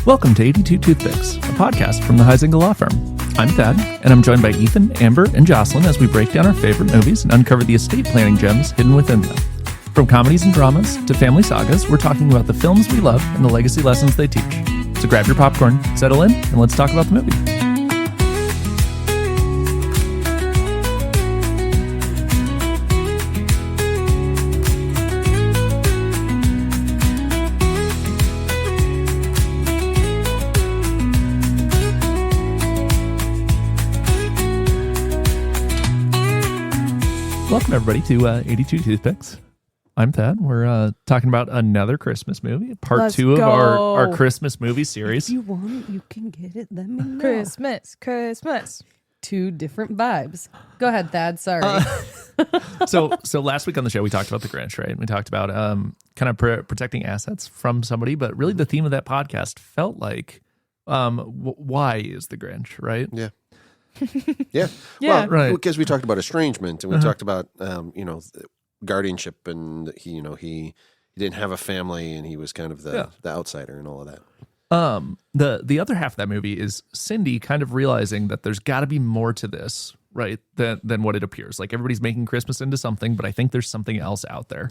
Welcome to 82 Toothpicks, a podcast from the Huizinga Law Firm. I'm Thad, and I'm joined by Ethan, Amber, and Joselyn as we break down our favorite movies and uncover the estate planning gems hidden within them. From comedies and dramas to family sagas, we're talking about the films we love and the legacy lessons they teach. So grab your popcorn, settle in, and let's talk about the movie. Welcome, everybody, to 82 Toothpicks. I'm Thad. We're talking about another Christmas movie, part 2 of our Christmas movie series. If you want it, you can get it. Let me know. Christmas. Two different vibes. Go ahead, Thad. Sorry. So last week on the show, we talked about the Grinch, right? We talked about kind of protecting assets from somebody, but really the theme of that podcast felt like, why is the Grinch, right? Yeah. Yeah. Yeah. Well, right. Because we talked about estrangement and we talked about, guardianship, and he didn't have a family and he was kind of the outsider and all of that. The other half of that movie is Cindy kind of realizing that there's got to be more to this, right, than what it appears. Like, everybody's making Christmas into something, but I think there's something else out there.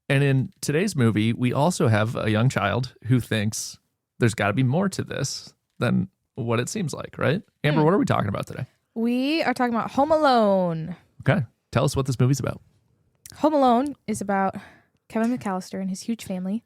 And in today's movie, we also have a young child who thinks there's got to be more to this than what it seems like, right? Amber, what are we talking about today? We are talking about Home Alone. Okay. Tell us what this movie's about. Home Alone is about Kevin McCallister and his huge family,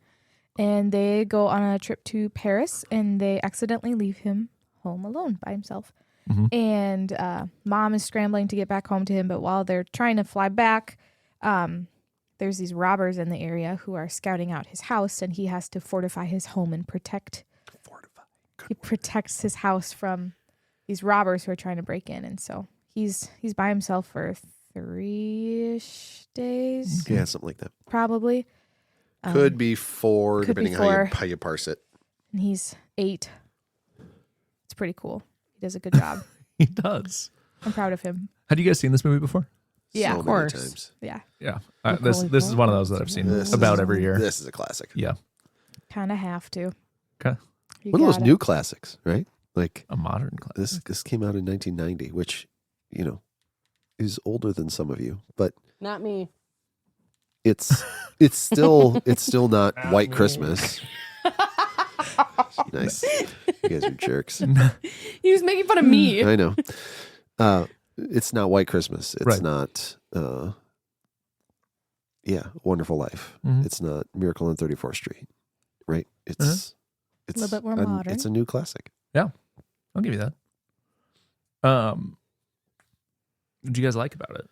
and they go on a trip to Paris, and they accidentally leave him home alone by himself. Mm-hmm. And mom is scrambling to get back home to him, but while they're trying to fly back, there's these robbers in the area who are scouting out his house, and he has to fortify his home and protect. He protects his house from these robbers who are trying to break in, and so he's by himself for 3-ish days. Yeah, something like that. Probably. Could be 4, depending four. how you parse it. And he's 8. It's pretty cool. He does a good job. He does. I'm proud of him. Had you guys seen this movie before? Yeah, So of many course. times. Yeah. Yeah. This is one of those that I've seen every year. This is a classic. Yeah. Kind of have to. Okay. One of those new classics, right? Like A modern classic. this came out in 1990, which, is older than some of you, but Not me. it's still not White Christmas. Nice. You guys are jerks. He was making fun of me. I know. It's not White Christmas. It's Right. not Wonderful Life. Mhm. It's not Miracle on 34th Street. Right? It's A little bit more modern. It's a new classic. I'll give you that. What did you guys like about it?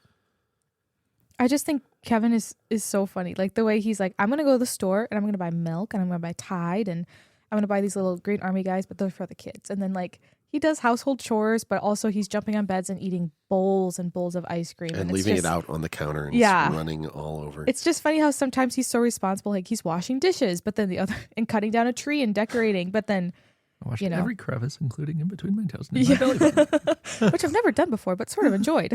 I just think Kevin is so funny. Like, the way he's like, I'm going to go to the store and I'm going to buy milk and I'm going to buy Tide and I'm going to buy these little Green Army guys, but they're for the kids. And then, like, he does household chores, but also he's jumping on beds and eating bowls and bowls of ice cream. And it's leaving just, it out on the counter and Yeah. it's running all over. It's just funny how sometimes he's so responsible. Like, he's washing dishes, but then and cutting down a tree and decorating, but then, I watched you know. every crevice, including in between my toes and my belly button. which I've never done before, but sort of enjoyed.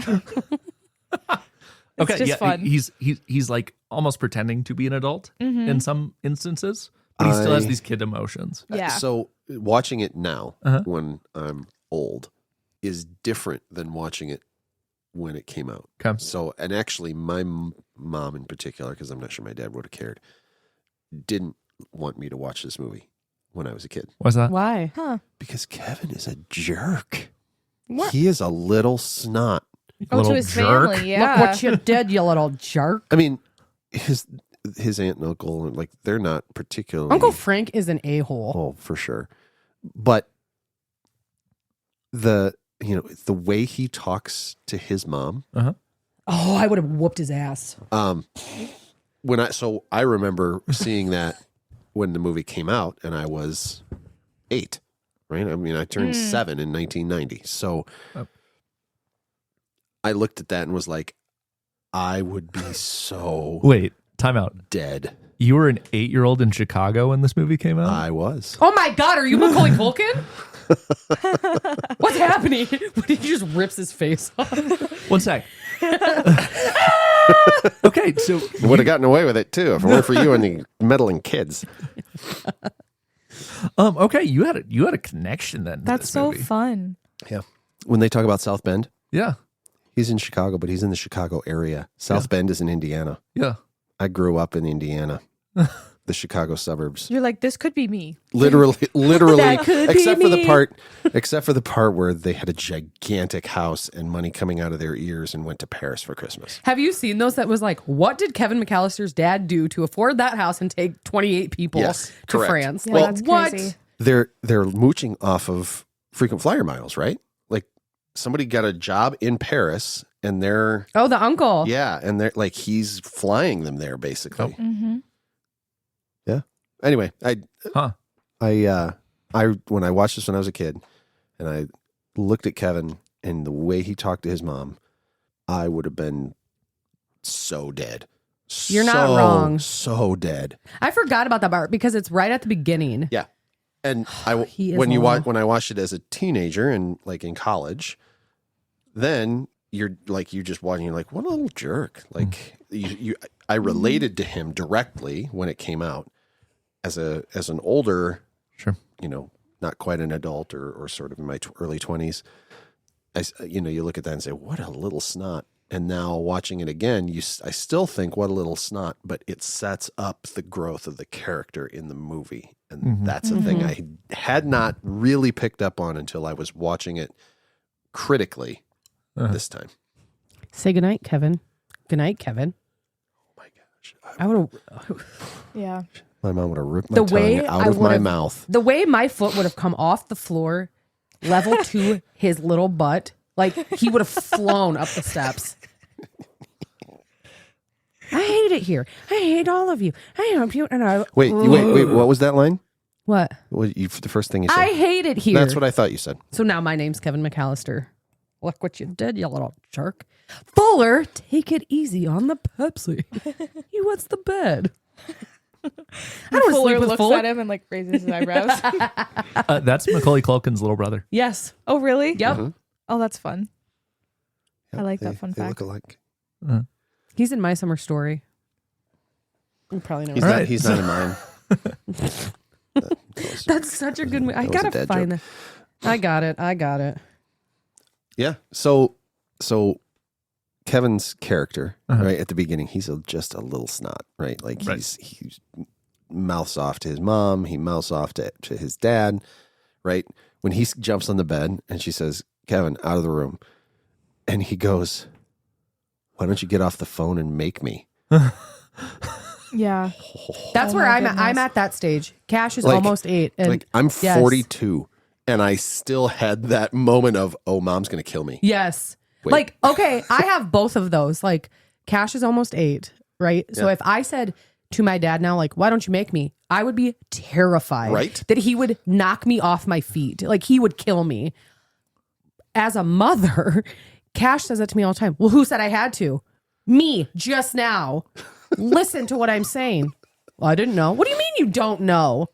It's Okay, just fun. He's like almost pretending to be an adult in some instances, but he still has these kid emotions. Yeah. So watching it now Uh-huh. when I'm old is different than watching it when it came out. Okay. So, and actually my mom in particular, because I'm not sure my dad would have cared, didn't want me to watch this movie when I was a kid. What's that? Why? Huh. Because Kevin is a jerk. What? He is a little snot. Oh, Little to his jerk. family, yeah. Look what you did, you little jerk. I mean, his aunt and uncle, like, they're not particularly... Uncle Frank is an a-hole. Oh, for sure. But the way he talks to his mom, Oh, I would have whooped his ass. I remember seeing that when the movie came out and I was 8, right? I mean, I turned 7 in 1990. So I looked at that and was like, I would be so Wait, time out. dead. You were an 8-year-old in Chicago when this movie came out? I was. Oh my God, are you Macaulay Culkin? What's happening? He just rips his face off. One sec. Okay, so Would have gotten away with it too if it weren't for you and the meddling kids. Okay, you had a connection then. To That's this so movie. fun. Yeah. When they talk about South Bend, Yeah, he's in Chicago, but he's in the Chicago area. South Bend is in Indiana. yeah. I grew up in Indiana, the Chicago suburbs. You're like, this could be me. Literally, That could be except for the me. part where they had a gigantic house and money coming out of their ears and went to Paris for Christmas. Have you seen those that was like, what did Kevin McCallister's dad do to afford that house and take 28 people Yes, to correct. France? Yeah, Like, that's what? crazy. They're mooching off of frequent flyer miles, right? Like somebody got a job in Paris and they're Oh, the uncle. and they're like he's flying them there basically. Mm-hmm. Yeah. Anyway, I when I watched this when I was a kid and I looked at Kevin and the way he talked to his mom, I would have been so dead. You're not wrong. So dead. I forgot about that part because it's right at the beginning. Yeah. And He is when long. when I watched it as a teenager and like in college, then you're like you just watching you're like what a little jerk. Like I related to him directly when it came out as an older, Sure. Not quite an adult or sort of in my early 20s. You look at that and say what a little snot. And now watching it again, I still think what a little snot, but it sets up the growth of the character in the movie. And that's a thing I had not really picked up on until I was watching it critically this time. Say goodnight, Kevin. Good night, Kevin. Oh my gosh. I would have. Yeah. My mom would have ripped my The way tongue out I of my would've- mouth. The way my foot would have come off the floor, level to his little butt, like he would have flown up the steps. I hate it here. I hate all of you. I hope you. And I, Wait. What was that line? What? The first thing you said. I hate it here. That's what I thought you said. So now my name's Kevin McCallister. Look what you did, you little jerk. Fuller, take it easy on the Pepsi. He wants the bed. I don't want to Fuller sleep with looks Fuller. at him and like raises his eyebrows. That's Macaulay Culkin's little brother. Yes. Oh, really? Yep. Mhm. Oh, that's fun. Yep, I like that fun they fact. look alike. He's in My Summer Story. You probably know. He's All not. right. He's not in mine. That's such a good movie. I That was a gotta dad find joke. that. I got it. Yeah. So Kevin's character, right at the beginning, he's just a little snot, right? Like Right. he's mouths off to his mom, he mouths off to his dad, right? When he jumps on the bed and she says, "Kevin, out of the room," and he goes, "Why don't you get off the phone and make me?" Yeah. That's Oh where my I'm goodness. at that stage. Cash is Like- almost 8. And Like I'm yes. 42, and I still had that moment of, "Oh, mom's gonna kill me." Yes. Wait. Like, okay, I have both of those. Like, Cash is almost 8, right? So Yeah. if I said to my dad now, like, why don't you make me? I would be terrified. Right. That he would knock me off my feet. Like, he would kill me. As a mother, Cash says that to me all the time. Well, who said I had to? Me, just now. Listen to what I'm saying. Well, I didn't know. What do you mean you don't know?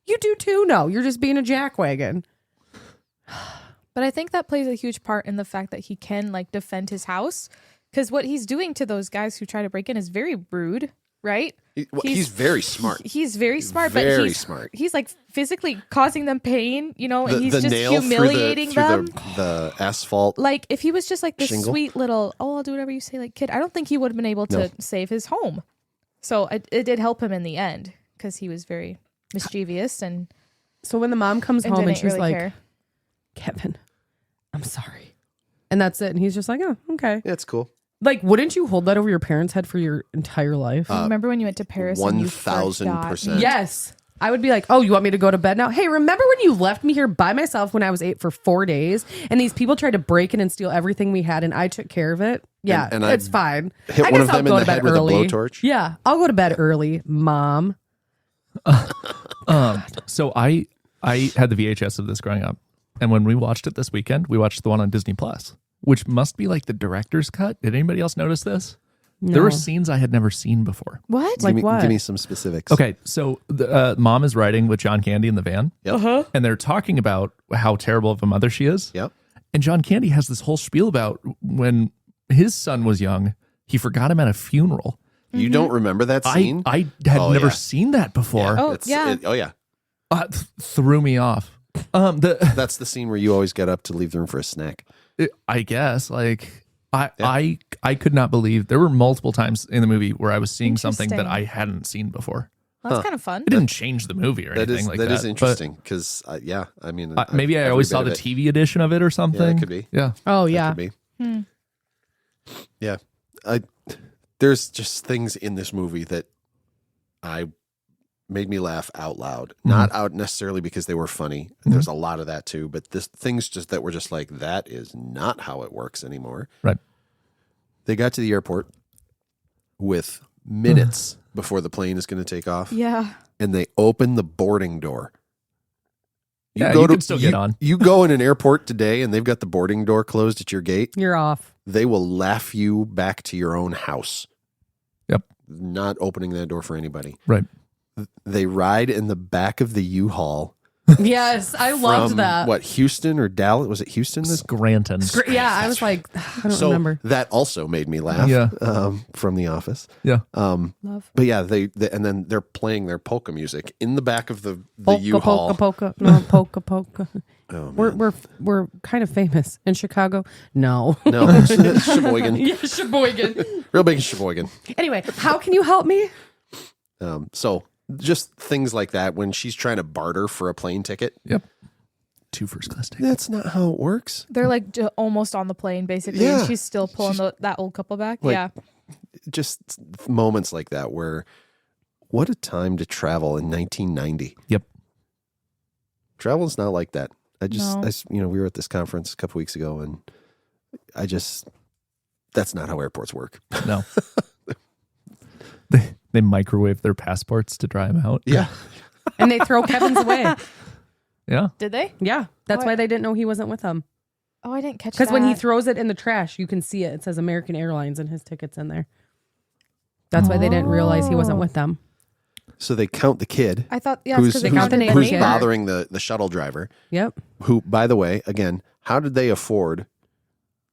You do too know. You're just being a jackwagon. But I think that plays a huge part in the fact that he can like defend his house, because what he's doing to those guys who try to break in is very rude, right? He's very smart. He's very smart, very but he's smart. He's like physically causing them pain, and he's The just nail humiliating through them. the asphalt. Like if he was just like this Shingle? sweet little, oh, I'll do whatever you say, like kid, I don't think he would have been able to No. save his home. So it did help him in the end because he was very mischievous and So when the mom comes home and didn't she's really like, care. Kevin, I'm sorry. And that's it. And he's just like, oh, okay. Yeah, it's cool. Like, wouldn't you hold that over your parents' head for your entire life? Remember when you went to Paris? and you 1000%. forgot? Yes. I would be like, oh, you want me to go to bed now? Hey, remember when you left me here by myself when I was 8 for 4 days and these people tried to break in and steal everything we had and I took care of it? Yeah, And I it's fine. hit I one guess of them I'll go in the to bed head with a early. blowtorch? Yeah, I'll go to bed early, Mom. So I had the VHS of this growing up, and when we watched it this weekend, we watched the one on Disney Plus, which must be like the director's cut. Did anybody else notice this? There were scenes I had never seen before. What? Like give, me, what? give me some specifics. Okay, so the mom is riding with John Candy in the van, Yep. and they're talking about how terrible of a mother she is. Yep. And John Candy has this whole spiel about when his son was young, he forgot him at a funeral. You don't remember that scene? I had Oh, never yeah. seen that before. Oh, It's- yeah. oh yeah. Threw me off. That's the scene where you always get up to leave the room for a snack. I guess I could not believe there were multiple times in the movie where I was seeing something that I hadn't seen before. Well, that's kind of fun. It didn't change the movie or anything like that. That is interesting because, I mean, maybe I always saw the TV edition of it or something. Yeah, it could be. Yeah. Oh, That yeah. could be. Yeah. There's just things in this movie that made me laugh out loud. Not out necessarily because they were funny. There's a lot of that too, but things just that were just like, that is not how it works anymore. Right. They got to the airport with minutes before the plane is going to take off. Yeah. And they open the boarding door. You can still get on. You go in an airport today and they've got the boarding door closed at your gate. You're off. They will laugh you back to your own house. Yep. Not opening that door for anybody. Right. They ride in the back of the U-Haul. Yes, I loved from, that. What, Houston or Dallas? Was it Houston? Scranton. Yeah, I was like, I don't So remember. that also made me laugh. Yeah. From The Office. Yeah. Love. But yeah, they and then they're playing their polka music in the back of the Polka, U-Haul. polka, polka. No, polka, polka. Oh, man. We're kind of famous in Chicago. No. No, Sheboygan. Yeah, Sheboygan. Real big in Sheboygan. Anyway, how can you help me? So just things like that when she's trying to barter for a plane ticket. Yep. 2 first class tickets. That's not how it works. They're like almost on the plane, basically. Yeah. And she's still pulling that old couple back. Like, yeah. Just moments like that where what a time to travel in 1990. Yep. Travel's not like that. No. We were at this conference a couple weeks ago and that's not how airports work. No. They microwave their passports to dry them out. Yeah. And they throw Kevin's away. Yeah. Did they? Yeah, that's why they didn't know he wasn't with them. Oh, I didn't catch that. Because when he throws it in the trash, you can see it. It says American Airlines and his ticket's in there. That's why they didn't realize he wasn't with them. So they count the kid. I thought, yeah, who's, because they count counted the it who's name. bothering the shuttle driver. Yep. Who, by the way, again, how did they afford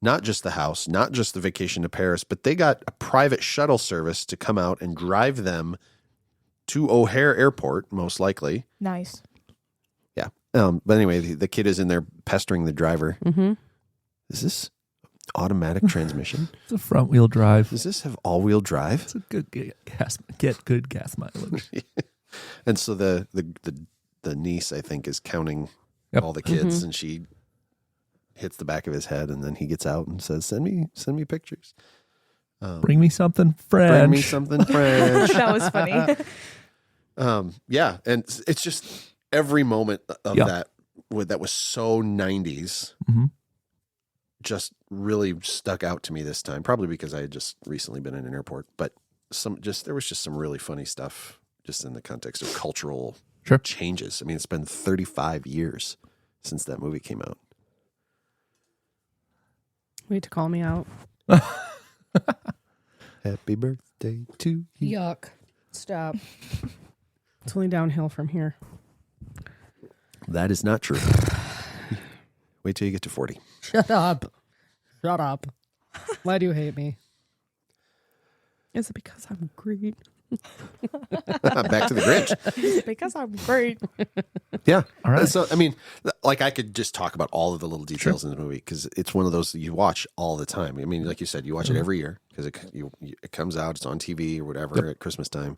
not just the house, not just the vacation to Paris, but they got a private shuttle service to come out and drive them to O'Hare Airport, most likely. Nice. Yeah. But anyway, the kid is in there pestering the driver. Mm-hmm. Is this automatic transmission? It's a front wheel drive. Does this have all-wheel drive? It's a good good gas mileage. And so the niece, I think, is counting Yep. all the kids, and she hits the back of his head, and then he gets out and says, "Send me pictures. Bring me something French. Bring me something French." That was funny. Yeah, and it's just every moment of Yeah. that was so 90s. Mhm. Just really stuck out to me this time, probably because I had just recently been in an airport, but there was just some really funny stuff just in the context of cultural Sure. changes. I mean, it's been 35 years since that movie came out. Wait to call me out. Happy birthday to you. Yuck. Stop. It's only downhill from here. That is not true. Wait till you get to 40. Shut up. Shut up. Why do you hate me? Is it because I'm great? Back to the Grinch. Because I'm great. Yeah. All right. So, I mean, like I could just talk about all of the little details in the movie because it's one of those that you watch all the time. I mean, like you said, you watch it every year because it comes out, it's on TV or whatever at Christmas time,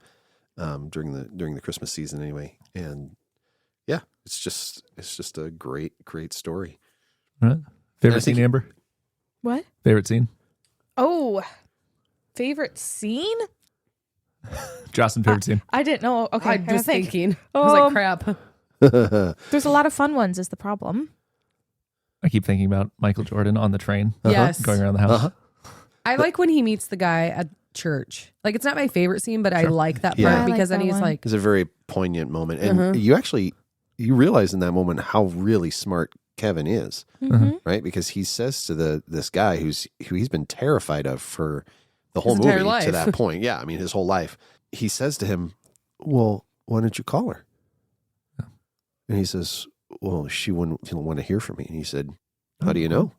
during the Christmas season anyway. And yeah, it's just a great story. All right. Favorite I think- scene, Amber? What? Favorite scene? Oh, favorite scene? Jocelyn, favorite scene? I didn't know. Okay, I'm just think. thinking. I was like, crap. There's a lot of fun ones is the problem. I keep thinking about Michael Jordan on the train. Yes. Going around the house. I like when he meets the guy at church. Like, it's not my favorite scene, but I like that part Yeah. I like because then that he's one. like, It's a very poignant moment. And you realize in that moment how really smart Kevin is, right? Because he says to this guy who he's been terrified of for the whole His movie entire life. to that point. Yeah, I mean his whole life. He says to him, "Well, why don't you call her?" And he says, "Well, she wouldn't want to hear from me." And he said, "How do you know?"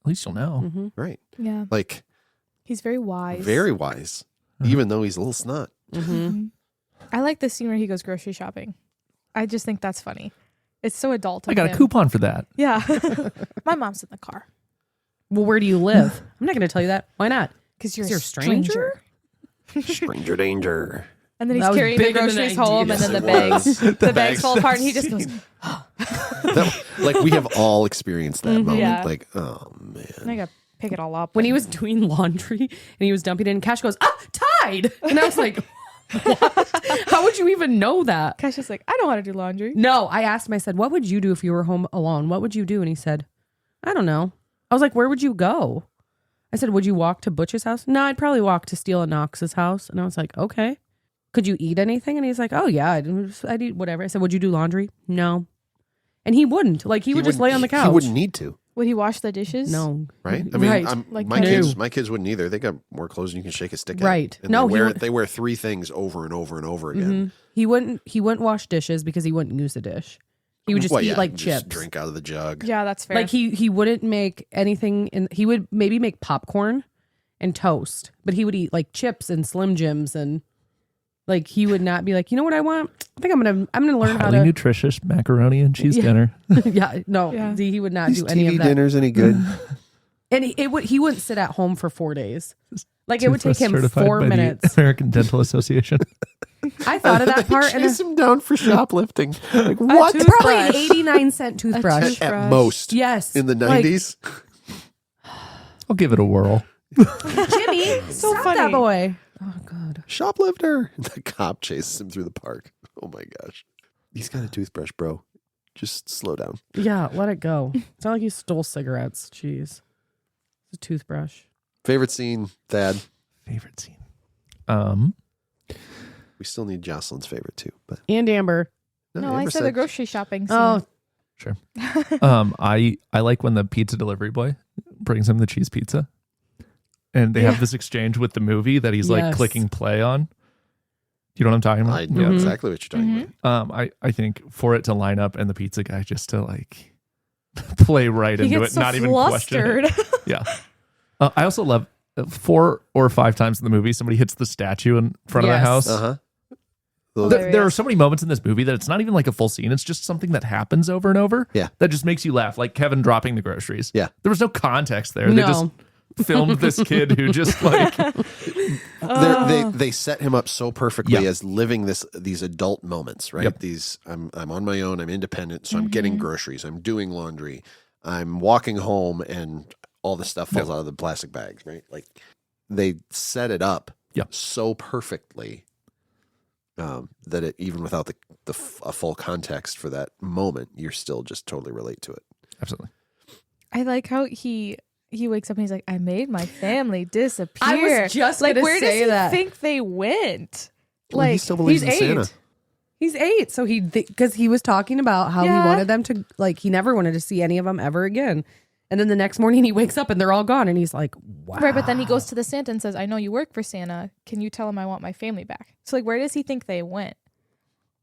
At least you'll know. mm-hmm. Right, Yeah. like He's very wise. very wise, even though he's a little snot. Mm-hmm. I like the scene where he goes grocery shopping. I just think that's funny. It's so adult. I of got a him. coupon for that. Yeah. My mom's in the car. Well, where do you live? I'm not going to tell you that. Why not? Because you're You're a a stranger? Stranger danger. And then he's That was carrying the big in the groceries 90s. home, and Yes, then it the bags, was. the bags fall apart, and he just goes, Like we have all experienced that moment. Yeah. Like, oh man. I gotta pick it all up. When he was doing laundry and he was dumping it in, Cash goes, tied. And I was like, what? How would you even know that? Cash is like, I don't want to do laundry. No, I asked him, I said, what would you do if you were home alone? What would you do? And he said, I don't know. I was like, where would you go? I said, would you walk to Butch's house? No, I'd probably walk to Steele and Knox's house. And I was like, okay. Could you eat anything? And he's like, oh yeah, I'd eat whatever. I said, would you do laundry? No. And he wouldn't. Like he would just lay on the couch. He wouldn't need to, Would he wash the dishes? No. right? I mean, Right. Like, my no. kids wouldn't either. They got more clothes than you can shake a stick at. Right. And No, they wear three things over and over and over again. Mhm. He wouldn't wash dishes because he wouldn't use the dish. He would just Well, eat yeah, like just chips. drink out of the jug. Yeah, that's fair. Like he wouldn't make anything, and he would maybe make popcorn and toast, but he would eat like chips and Slim Jims, and like he would not be like, you know what I want? I think I'm gonna learn how Highly to. nutritious macaroni and cheese Yeah. dinner. Yeah, no, Yeah. he would not These do any TV of that. dinners any good? And he wouldn't sit at home for 4 days. Like it would take him Certified 4 by the minutes. American Dental Association. I thought of that part, and Chase him down for shoplifting. Like What? what? it's probably an 89-cent toothbrush. At most. Yes, In the Like, 90s. I'll give it a whirl. Jimmy, So stop funny. that boy. Oh God. Shoplifter. The cop chases him through the park. Oh my gosh. He's got a toothbrush, bro. Just slow down. Yeah, let it go. It's not like you stole cigarettes. Jeez. It's a toothbrush. Favorite scene, Thad? Favorite scene. We still need Jocelyn's favorite too. But And Amber. no, I Amber said the grocery shopping scene. Oh, Sure. I like when the pizza delivery boy brings him the cheese pizza, and they have this exchange with the movie that he's like Yes. clicking play on. You know what I'm talking about? I know Mhm. exactly what you're talking about. I think for it to line up and the pizza guy just to like play right he into gets it, so not even question flustered. it. Yeah. I also love 4 or 5 times in the movie somebody hits the statue in front of the Yes. house. Uh-huh. There are so many moments in this movie that it's not even like a full scene. It's just something that happens over and over. Yeah. That just makes you laugh. Like Kevin dropping the groceries. Yeah. There was no context there. No. They just filmed this kid who just like They set him up so perfectly Yeah. as living these adult moments, right? Yep. These I'm on my own, I'm independent, so I'm getting groceries, I'm doing laundry, I'm walking home, and all the stuff falls out of the plastic bags, right? Like they set it up Yep. so perfectly that it, even without a full context for that moment, you're still just totally relate to it. absolutely. I like how he wakes up and he's like, I made my family disappear. I was just like, gonna where say does he that. think they went? Well, he Like, still believes he's in 8. Santa. He's 8, so because he was talking about how Yeah. he wanted them to, like, he never wanted to see any of them ever again. And then the next morning he wakes up and they're all gone, and he's like, wow. right, but then he goes to the Santa and says, I know you work for Santa. Can you tell him I want my family back? So, like, where does he think they went?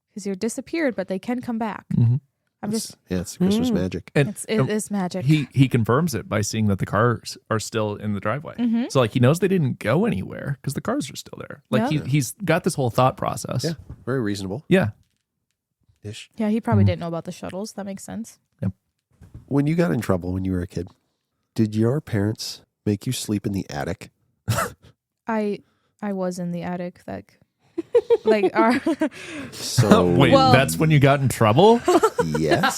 Because you're disappeared, but they can come back. Mhm. I'm just, Yeah, it's Christmas magic. And it is magic. he confirms it by seeing that the cars are still in the driveway. Mhm. So like he knows they didn't go anywhere because the cars are still there. Like Yeah. he's got this whole thought process. Yeah, very reasonable Yeah. ish. Yeah, he probably didn't know about the shuttles. That makes sense. When you got in trouble when you were a kid, did your parents make you sleep in the attic? I was in the attic. Like our So Wait, Well- that's when you got in trouble? yes.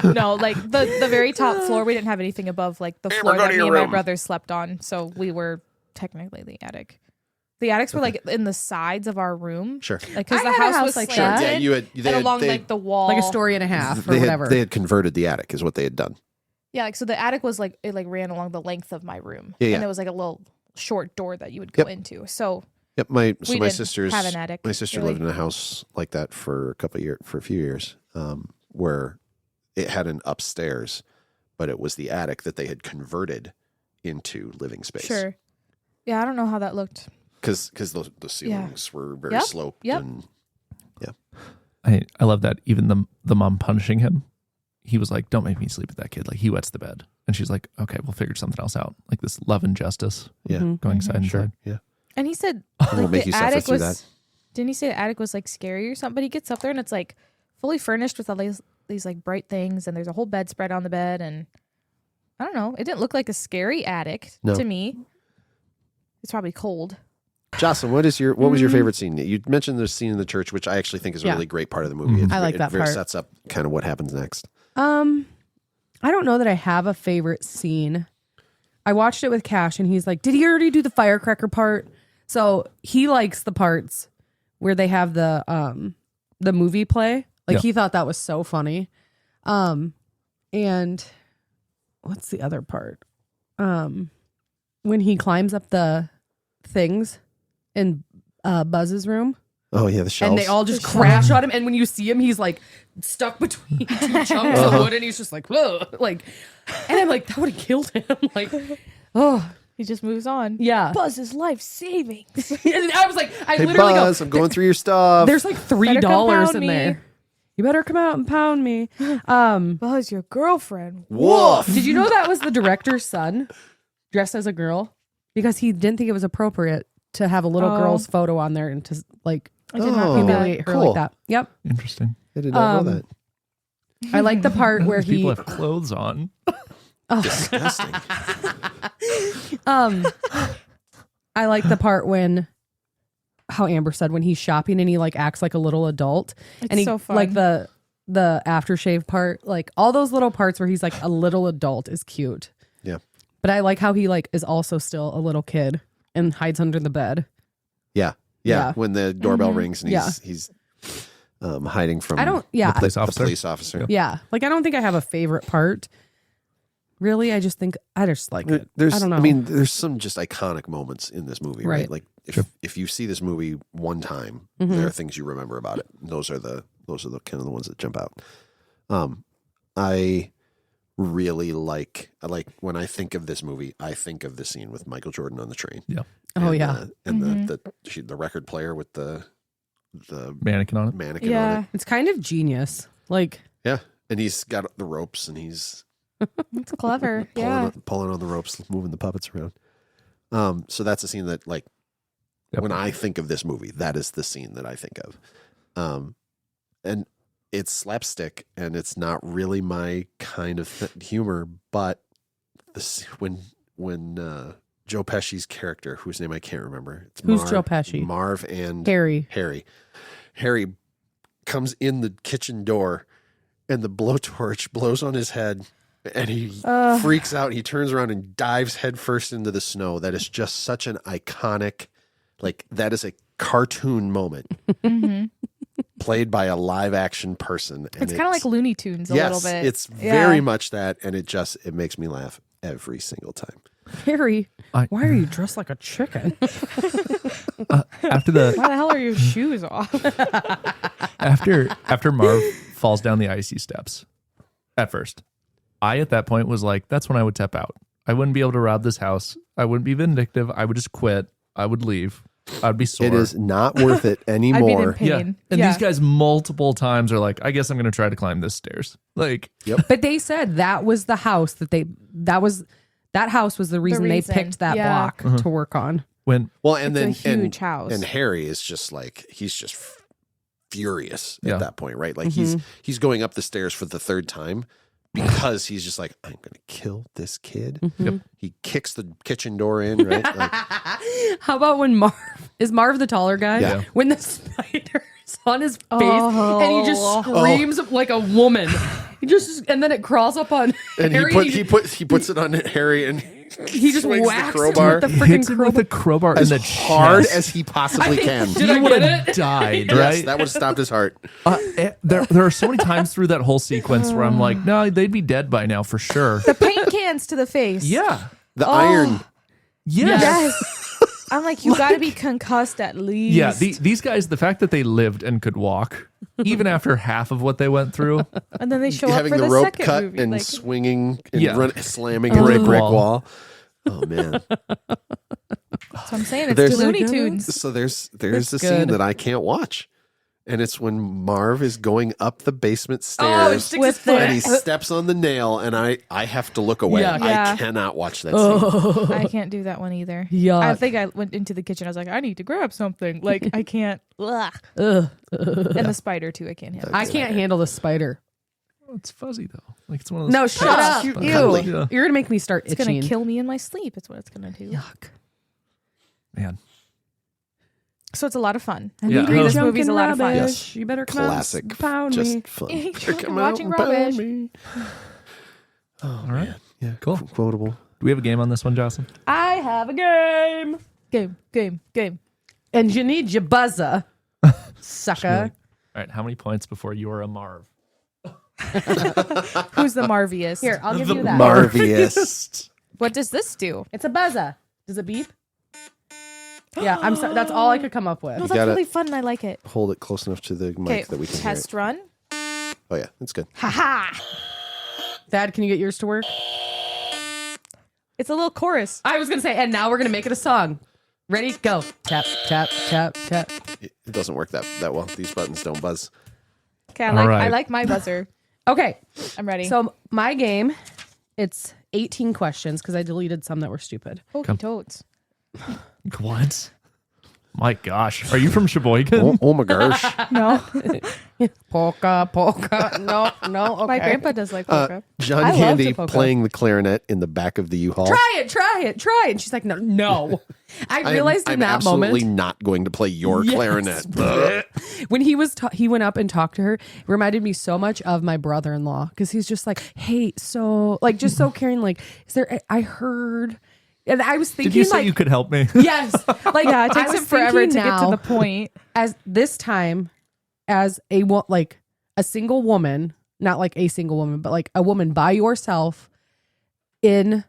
no, like the very top floor. We didn't have anything above like the floor go that to me your and my room. brothers slept on. So we were technically the attic. The attics were like in the sides of our room, Sure. like because I the had a house house was like slanted, that. Yeah, you had and along like the wall, like a story and a half or they whatever. had converted the attic is what they had done. Yeah, like so the attic was like it like ran along the length of my room, Yeah, and yeah. there was like a little short door that you would go Yep. into. So Yep, my we didn't sisters have an attic. my sister really. lived in a house like that for a few years, where it had an upstairs, but it was the attic that they had converted into living space. Sure. Yeah, I don't know how that looked. Because the ceilings were very Yep, sloped yep. and I love that. Even the mom punishing him, he was like, "Don't make me sleep with that kid." Like he wets the bed, and she's like, "Okay, we'll figure something else out." Like this love and justice yeah, Mhm. going side and sure, side. yeah. And he said Won't like make the you suffer attic through was. that. Didn't he say the attic was like scary or something? But he gets up there and it's like fully furnished with all these like bright things, and there's a whole bedspread on the bed, and I don't know. It didn't look like a scary attic to me. It's probably cold. Jocelyn, what was your favorite scene? You mentioned the scene in the church, which I actually think is a really great part of the movie. I like that part. It sets up kind of what happens next. I don't know that I have a favorite scene. I watched it with Cash, and he's like, "Did he already do the firecracker part?" So he likes the parts where they have the movie play. Like he thought that was so funny. And what's the other part? When he climbs up the things in Buzz's room. Oh yeah, the shelves. And they all just crash on him. And when you see him, he's like stuck between two chunks of wood, and he's just like, whoa, like. And I'm like, that would have killed him. Like, oh, He just moves on. yeah. Buzz's life savings. And I was like, I Hey literally Buzz, I'm going through your stuff. there's like $3 pound in me. there. You better come out and pound me. Buzz, your girlfriend. Woof. Did you know that was the director's son dressed as a girl? Because he didn't think it was appropriate to have a little girl's photo on there and to like I did not know that. humiliate her cool. like that. Yep. Interesting. I did not know that. I like the part where Those people he have clothes on. Disgusting. I like the part when how Amber said when he's shopping and he like acts like a little adult. It's And he so fun. like the aftershave part, like all those little parts where he's like a little adult is cute. Yeah. But I like how he like is also still a little kid and hides under the bed. Yeah. Yeah. When the doorbell rings and Yeah. he's hiding from I don't yeah. Police the officer. police officer. Yeah. Like I don't think I have a favorite part. Really, I just think I just like it. There's, I don't know. I mean, there's some just iconic moments in this movie, right? Right. Like if you see this movie one time, there are things you remember about it. Those are the kind of the ones that jump out. I really like when I think of this movie, I think of the scene with Michael Jordan on the train. Yeah. Oh, And, yeah. And the record player with the Mannequin on it. mannequin on Yeah. it. It's kind of genius. Like Yeah. And he's got the ropes and he's It's clever. Yeah. pulling on the ropes, moving the puppets around. So that's a scene that, like, Yep. when I think of this movie, that is the scene that I think of. And it's slapstick, and it's not really my kind of humor. But when Joe Pesci's character, whose name I can't remember, it's Who's Joe Pesci? Marv and Harry. Harry comes in the kitchen door, and the blowtorch blows on his head. And he freaks out. He turns around and dives headfirst into the snow. That is just such an iconic, like, that is a cartoon moment played by a live action person. And It's kind of like Looney Tunes a little bit. It's very much that. And it makes me laugh every single time. Harry, why are you dressed like a chicken? After the Why the hell are your shoes off? after Marv falls down the icy steps, at first, I at that point was like, that's when I would tap out. I wouldn't be able to rob this house. I wouldn't be vindictive. I would just quit. I would leave. I'd be sore. It is not worth it I'd be in anymore. pain. Yeah. And these guys multiple times are like, I guess I'm going to try to climb this stairs. Like, But they said that was the house that house was the reason they picked that block to work on. when Well, and It's then a huge house. and Harry is just like, he's just furious at Yeah. that point, right? Like he's going up the stairs for the third time because he's just like, I'm going to kill this kid. Yep. He kicks the kitchen door in, right? Like, How about when Marv the taller guy? Yeah. When the spider's on his face and he just screams like a woman. And then it crawls up on and Harry. he puts it on Harry and he just swings the whacks him crowbar with the hits freaking him with crowbar. a crowbar in as the hard chest. as he possibly can. Did I He would get have it? died, Yes, right? that would have stopped his heart. There are so many times through that whole sequence where I'm like, no, they'd be dead by now for sure. The paint cans to the face. Yeah. The iron. Yes. Yes. I'm like, you got to be concussed at least. Yeah. These guys, the fact that they lived and could walk, even after half of what they went through, And then they show up Having for the the rope second cut movie. and like, swinging and Yeah. slamming into a brick wall. Oh man! that's what I'm saying. It's There's- Looney Tunes. So there's a It's scene good. that I can't watch, And it's when Marv is going up the basement Oh, it stairs sticks his foot. and he steps on the nail, and I have to look away. Yeah. Yeah. I cannot watch that scene. I can't do that one either. Yuck. I think I went into the kitchen. I was like, I need to grab something. Like, I can't. Ugh. Ugh. And the spider, too. I can't handle I the can't spider. handle the spider. It's fuzzy though. Like it's one of those. No, shut up. cute and Ew. cuddly. Yeah. You're going to make me start It's itching. going to kill me in my sleep. It's what it's going to do. Yuck. Man. So it's a lot of fun. I Yeah. need your This junk movie's and a lot of fun. rubbish. Yes. You better come Classic. out and pound Just me. fun. You're Come out watching and pound rubbish. me. All right. Yeah, Cool. Quotable. Do we have a game on this one, Jocelyn? I have a game. Game. And you need your buzzer, sucker. All right. How many points before you are a Marv? Who's the Marviest? Here, I'll give The you that. Marviest. What does this do? It's a buzzer. Does it beep? Yeah, I'm sorry. That's all I could come up with. No, You that's gotta- really fun and I like it. Hold it close enough to the Okay, mic that we can test hear run. it. Oh, yeah, that's good. Ha-ha! Thad, can you get yours to work? It's a little chorus. I was going to say, and now we're going to make it a song. Ready? Go. Tap, tap, tap, tap. It doesn't work that well. These buttons don't buzz. Okay, I All right. like my buzzer. Okay. I'm ready. So my game, it's 18 questions because I deleted some that were stupid. Hokey toads. What? My gosh. Are you from Sheboygan? Oh my gosh. No, Polka. No, okay. my grandpa does like polka. John I love Candy the polka. playing the clarinet in the back of the U-Haul. Try it. And she's like, no. I realized I'm in that absolutely moment not going to play your Yes. clarinet. Ugh. when he went up and talked to her, it reminded me so much of my brother-in-law because he's just like, hey, so like just so caring. Like, is there? I heard, and I was thinking, Did you say like, you could help me? yes, like Yeah, it takes I was him forever to thinking get to now, the point. As this time, as a single woman, not like a single woman, but like a woman by yourself in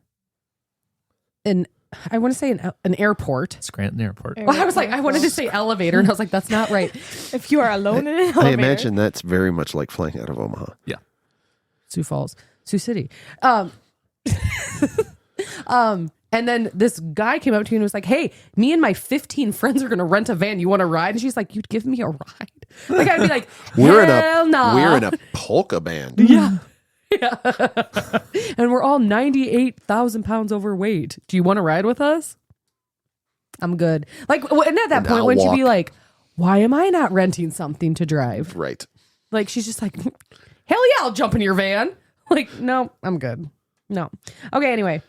I want to say an airport. Scranton Airport. Well, I was like, I wanted to say elevator, and I was like, that's not right. If you are alone in an elevator, I imagine that's very much like flying out of Omaha. Yeah. Sioux Falls, Sioux City. And then this guy came up to me and was like, hey, me and my 15 friends are going to rent a van. You want to ride? And she's like, you'd give me a ride? Like, I'd be like, We're hell in a polka band. Yeah. And we're all 98,000 pounds overweight. Do you want to ride with us? I'm good. Like, and at that And point, I'll wouldn't you be walk. like, why am I not renting something to drive? Right. Like, she's just like, hell yeah, I'll jump in your van. Like, no, I'm good. No. Okay, anyway.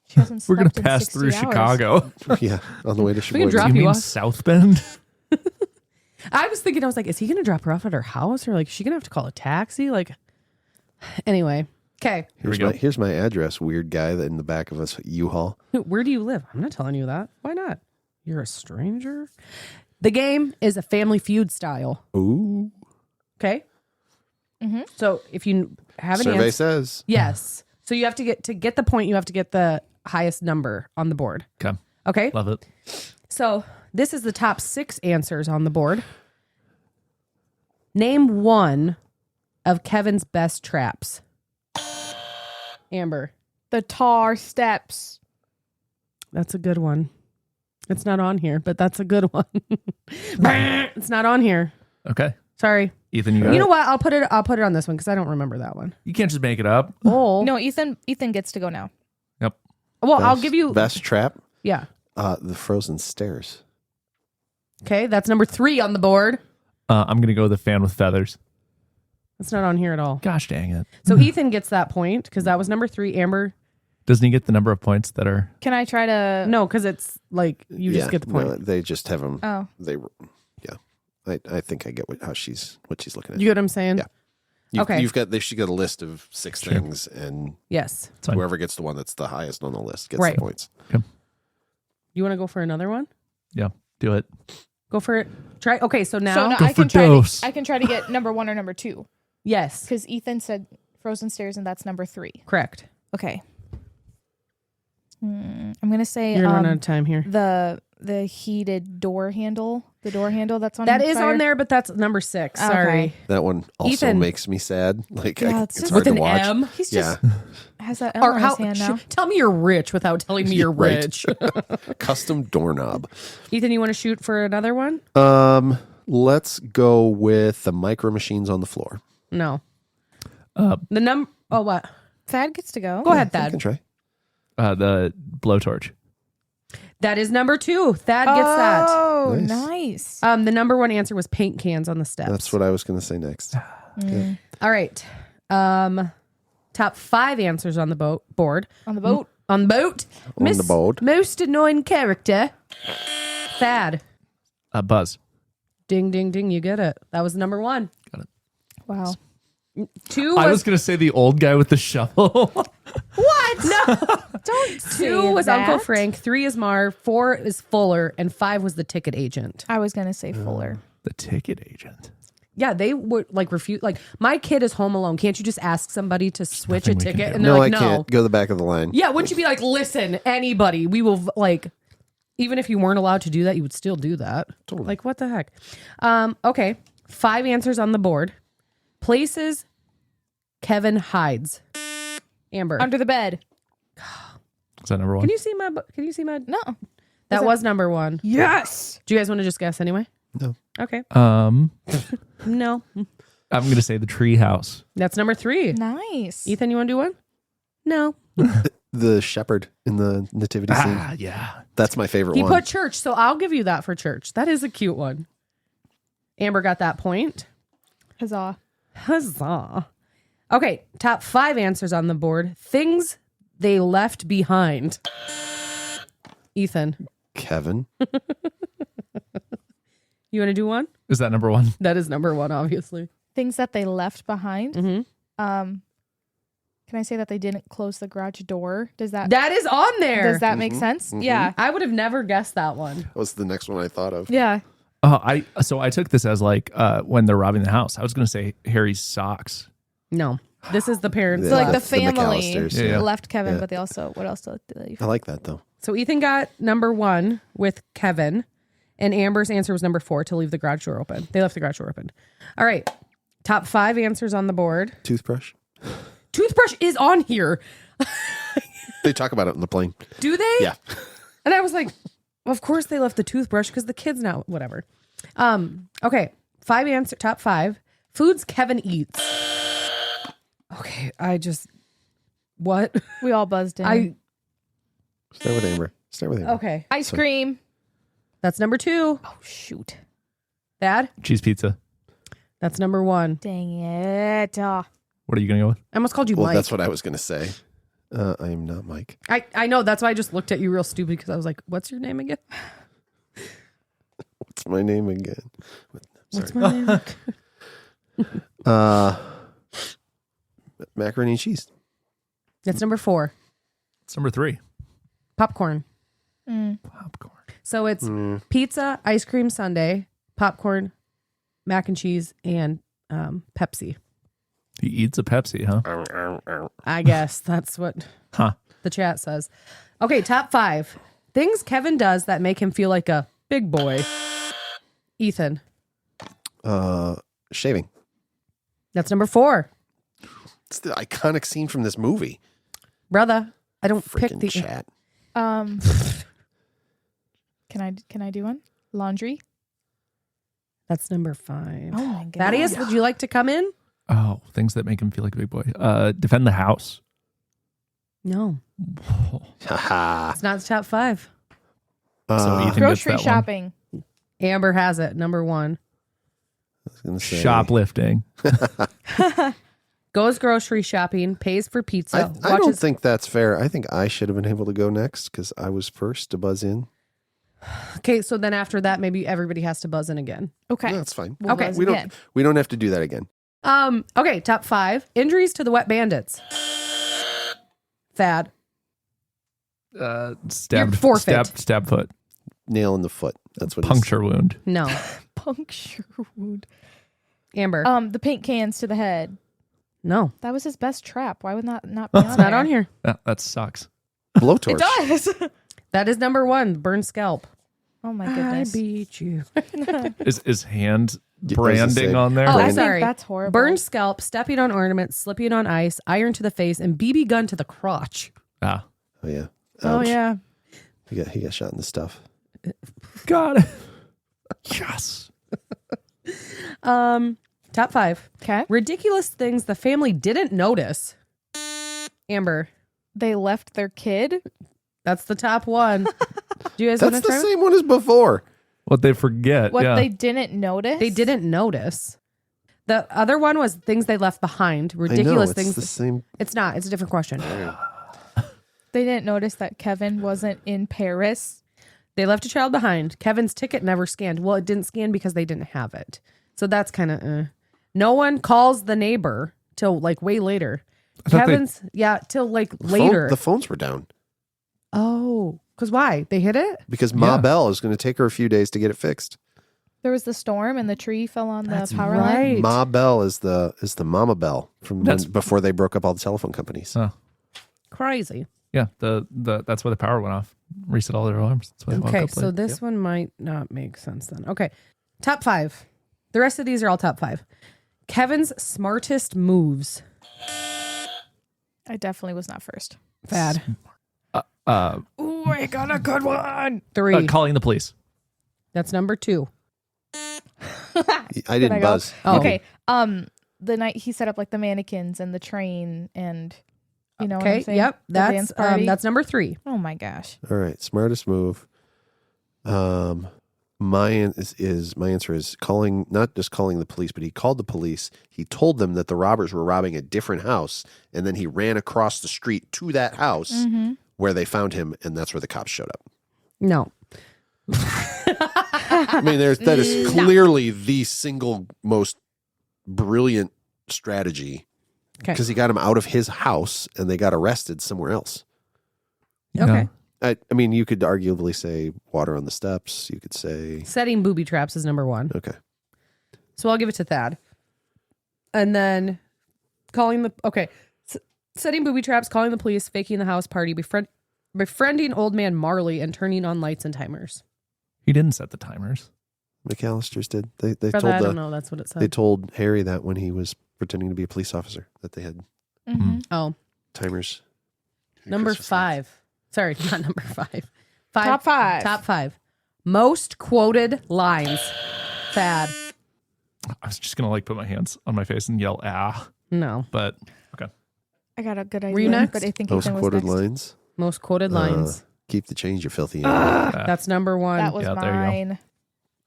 she hasn't We're going slept to in pass 60 through hours. Chicago. Yeah, on the way to can Sheboygan. drop Do you you mean off. South Bend? I was thinking, I was like, is he going to drop her off at her house? Or like, is she going to have to call a taxi? Like, anyway. Okay. Here's we go. here's my address, weird guy that in the back of us U-Haul. Where do you live? I'm not telling you that. Why not? You're a stranger. The game is a Family Feud style. Ooh. Okay. So if you have an Survey answer, says. yes. So you have to get the point. You have to get the highest number on the board. Okay. Okay. Love it. So this is the top 6 answers on the board. Name one of Kevin's best traps. Amber. The tar steps. That's a good one. It's not on here, but that's a good one. It's not on here. Okay. Sorry. Ethan, you got You it? know what? I'll put it on this one because I don't remember that one. You can't just make it up. Oh. No, Ethan gets to go now. Yep. Well, I'll give you. Best trap. Yeah. The frozen stairs. Okay. That's number 3 on the board. I'm going to go with the fan with feathers. That's not on here at all. Gosh dang it. So Ethan gets that point because that was number 3. Amber. Doesn't he get the number of points that are... Can I try to? No, because it's like you just get the point. No, they just have them. Oh, I think I get what she's looking at. You get what I'm saying? Yeah. Okay. She's got a list of 6 things, and Yes. It's fine. whoever gets the one that's the highest on the list gets Right. the points. You want to go for another one? Yeah. Do it. Go for it. Try. Okay. So now. so no, Go I for can try. dose. I can try to get number 1 or number 2 Yes. because Ethan said frozen stairs, and that's number 3. Correct. Okay. I'm gonna say You're running out of time here. the heated door handle. The door handle that's on That is fire. on there, but that's number 6. Okay. Sorry. That one also Ethan. makes me sad. Like Yeah, it's it's just hard With to an watch. M. He's Yeah, just has that M Or on how? his hand now. Tell me you're rich without telling me you're Right. rich. custom doorknob. Ethan, you want to shoot for another one? Let's go with the micro machines on the floor. No. The number. Oh, what? Thad gets to go. Go ahead, I Thad. can try. The blowtorch. That is number 2. Thad gets that. Oh, Nice. nice. The number 1 answer was paint cans on the steps. That's what I was going to say next. All right. Top 5 answers on the board. On the boat. On the boat. On the boat. Most annoying character. Thad. Buzz. Ding, ding, ding. You get it. That was number 1. Wow. 2 I was was going to say the old guy with the shovel. what? No. Don't say 2 was that. Uncle Frank. 3 is Mar. 4 is Fuller. And 5 was the ticket agent. I was going to say Fuller. The ticket agent. Yeah, they would like refuse. Like, my kid is home alone. Can't you just ask somebody to switch a nothing we can ticket? do. And they're No, like, I no. can't. Go to the back of the line. Yeah, wouldn't you be like, listen, anybody, we will, like, even if you weren't allowed to do that, you would still do that. Totally. Like, what the heck? Okay, 5 answers on the board. Places Kevin hides. Amber, Under the bed. Is that number 1? can you see my? Can you see my? No. That was number 1. Yes. Do you guys want to just guess anyway? No. Okay. I'm No, going to say the tree house. that's number 3. Nice. Ethan, you want to do one? No. The shepherd in the nativity scene. Yeah. That's my favorite He one. put church, so I'll give you that for church. That is a cute one. Amber got that point. Huzzah. Huzzah. Okay, top 5 answers on the board. Things they left behind. Ethan, Kevin. you want to do one? Is that number 1? That is number 1, obviously. Things that they left behind. Mm-hmm. Can I say that they didn't close the garage door? Does that That is on there. does that make sense? Yeah. I would have never guessed that one. That was the next one I thought of. Yeah. I took this as like when they're robbing the house. I was going to say Harry's socks. No, this is the parents. So like the left. family McCallisters. Yeah. left Kevin, Yeah. but they also what else did they leave? I like that though. So Ethan got number 1 with Kevin, and Amber's answer was number 4 to leave the garage door open. They left the garage door open. All right, top 5 answers on the board. Toothbrush. Toothbrush is on here. They talk about it on the plane. Do they? Yeah. And I was like, well, of course they left the toothbrush because the kid's now whatever. Okay. Top 5 foods Kevin eats. Okay, what? We all buzzed in. Start with Amber. Okay. Ice cream. That's number 2. Oh shoot. Dad? Cheese pizza. That's number 1. Dang it. What are you going to go with? I almost called you Well, Mike. that's what I was going to say. I am not Mike. I know. That's why I just looked at you real stupid because I was like, what's your name again? What's my name again? What's my name? Macaroni and cheese. That's number 4. It's number 3. Popcorn. Popcorn. So it's pizza, ice cream sundae, popcorn, mac and cheese, and Pepsi. He eats a Pepsi, huh? I guess that's what Huh. the chat says. Okay, top 5 things Kevin does that make him feel like a big boy. Ethan. Shaving. That's number 4. It's the iconic scene from this movie. Brother, I don't pick Freaking the chat. Can I do one? Laundry. That's number 5. Oh my god. Thaddeus, would you like to come in? Oh, things that make him feel like a big boy. Defend the house. No, Haha. it's not the top 5. So Ethan gets Grocery that one. shopping. Amber has it, number 1. I was gonna say, Shoplifting. Goes grocery shopping, pays for pizza. I don't watches. think that's fair. I think I should have been able to go next because I was first to buzz in. Okay, so then after that, maybe everybody has to buzz in again. Okay. No, that's fine. We'll Okay. buzz We again. don't have to do that again. Okay, top 5 injuries to the wet bandits. Thad. Stabbed, forfeit. stab foot. Nail in the foot. That's what Puncture wound. No. Puncture wound. Amber. The paint cans to the head. No. That was his best trap. Why would not be on It's not on here. That sucks. Blowtorch. It does. That is number 1, burn scalp. Oh my goodness. I beat you. Is hand I was gonna branding say, on there? Oh, I think sorry. that's horrible. Burn scalp, stepping on ornaments, slipping on ice, iron to the face, and BB gun to the crotch. Ah, Oh yeah. Oh, Ouch. yeah. He got shot in the stuff. got it. Yes. Top 5. Okay. Ridiculous things the family didn't notice. Amber. They left their kid. That's the top one. Do you guys want That's to the try? same one as before. What they forget. What yeah. they didn't notice. They didn't notice. The other one was things they left behind. I know, Ridiculous it's things. the same. It's not. It's a different question. They didn't notice that Kevin wasn't in Paris. They left a child behind. Kevin's ticket never scanned. Well, it didn't scan because they didn't have it. So that's kind of No one calls the neighbor till like way later. Kevin's till like later. The phones were down Oh, because why? They hit it? because Ma Yeah. Bell is going to take her a few days to get it fixed. There was the storm and the tree fell on That's the power line. right. Ma Bell is the Mama Bell from before they broke up all the telephone companies. Oh. Crazy. Yeah, the that's why the power went off. Reset all their alarms. That's why they woke Okay, up so late. this one might not make sense then. Okay. Top 5. The rest of these are all top 5. Kevin's smartest moves. I definitely was not first. Fad. Ooh, I got a good one. 3. Calling the police. That's number 2. I didn't I go? buzz. Oh. Okay. The night he set up like the mannequins and the train and you know what Okay. I'm saying? Yep. The dance party. That's number 3. Oh my gosh. All right, smartest move. My answer is calling, not just calling the police, but he called the police. He told them that the robbers were robbing a different house, and then he ran across the street to that house where they found him, and that's where the cops showed up. No. I mean, that is clearly the single most brilliant strategy Okay. because he got him out of his house, and they got arrested somewhere else. Okay. I mean, you could arguably say water on the steps. You could say, Setting booby traps is number 1. okay. So I'll give it to Thad. And then setting booby traps, calling the police, faking the house party, befriending old man Marley, and turning on lights and timers. He didn't set the timers. McCallisters did. They For told that, I don't know. That's what it they said. told Harry that when he was pretending to be a police officer that they had Oh, timers. number Christmas 5. Sorry, not number 5. Top 5. Top 5. Most quoted lines. Thad. I was just gonna like put my hands on my face and yell ah, No. but okay. I got a good idea. Were you next? But I think Most Ethan was quoted next. lines. Most quoted lines. Keep the change, you filthy animal. That's number 1. That was Yeah, there you go. mine.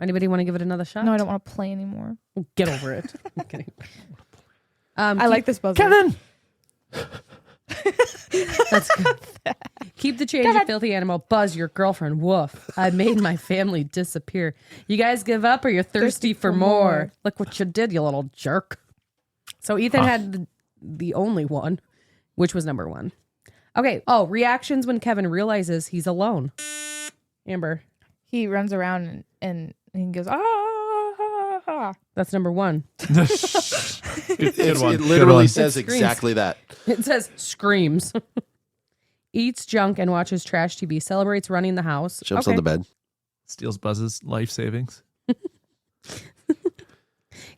Anybody want to give it another shot? No, I don't want to play anymore. Get over it. I'm kidding. I like this buzzer. Kevin. That's good. Keep the change, you filthy animal. Buzz, your girlfriend. Woof. I made my family disappear. You guys give up or you're thirsty for more. Look what you did, you little jerk. So Ethan had the only one, which was number 1. Okay. Oh, reactions when Kevin realizes he's alone. Amber. He runs around and he goes, ah. That's number 1. Good one. It Good literally one. says It screams. exactly that. It says screams. Eats junk and watches trash TV. Celebrates running the house. Jumps on the bed. Steals Buzz's life savings.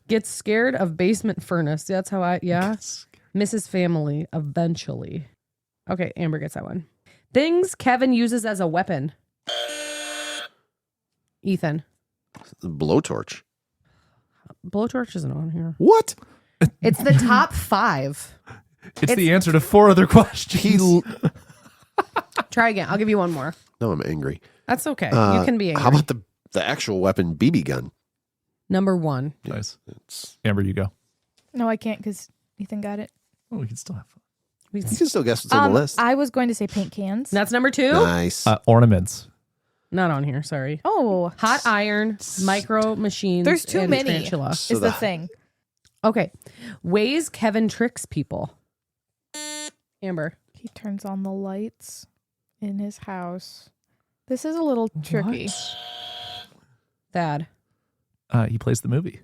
Gets scared of basement furnace. That's how misses family eventually. Okay, Amber gets that one. Things Kevin uses as a weapon. Ethan. Blowtorch. Blowtorch isn't on here. What? It's the top 5. It's the answer to 4 other questions. Try again. I'll give you one more. No, I'm angry. That's okay. You can be angry. How about the actual weapon, BB gun? Number 1. Nice. It's, Amber, you go. No, I can't because Ethan got it. Oh, we can still have fun. you can still guess what's on the list. I was going to say paint cans. That's number 2. Nice. Ornaments. Not on here. Sorry. Oh, Hot iron, micro machines. there's too and many. tarantula. So Is the thing. Okay. Ways Kevin tricks people. Amber. He turns on the lights in his house. This is a little tricky. Thad. He plays the movie.